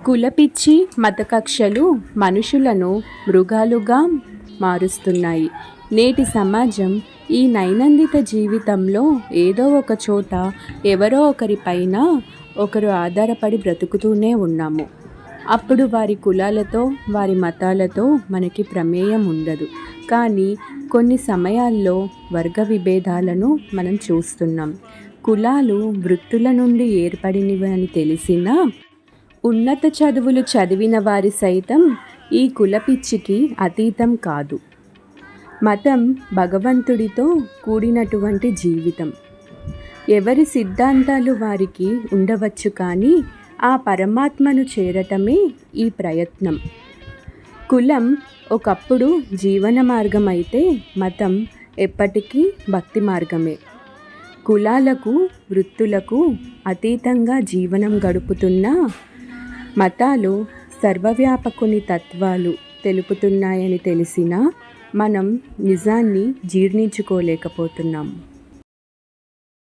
కులపిచ్చి మతకక్షలు మనుషులను మృగాలుగా మారుస్తున్నాయి. నేటి సమాజం ఈ దైనందిత జీవితంలో ఏదో ఒక చోట ఎవరో ఒకరిపైన ఒకరు ఆధారపడి బ్రతుకుతూనే ఉన్నాము. అప్పుడు వారి కులాలతో వారి మతాలతో మనకి ప్రమేయం ఉండదు. కానీ కొన్ని సమయాల్లో వర్గ విభేదాలను మనం చూస్తున్నాం. కులాలు వృత్తుల నుండి ఏర్పడినవి అని తెలిసినా ఉన్నత చదువులు చదివిన వారి సైతం ఈ కులపిచ్చికి అతీతం కాదు. మతం భగవంతుడితో కూడినటువంటి జీవితం. ఎవరి సిద్ధాంతాలు వారికి ఉండవచ్చు, కానీ ఆ పరమాత్మను చేరటమే ఈ ప్రయత్నం. కులం ఒకప్పుడు జీవన మార్గం అయితే మతం ఎప్పటికీ భక్తి మార్గమే. కులాలకు వృత్తులకు అతీతంగా జీవనం గడుపుతున్న మతాలు సర్వవ్యాపకుని తత్వాలు తెలుపుతున్నాయని తెలిసినా మనం నిజాన్ని జీర్ణించుకోలేకపోతున్నాం.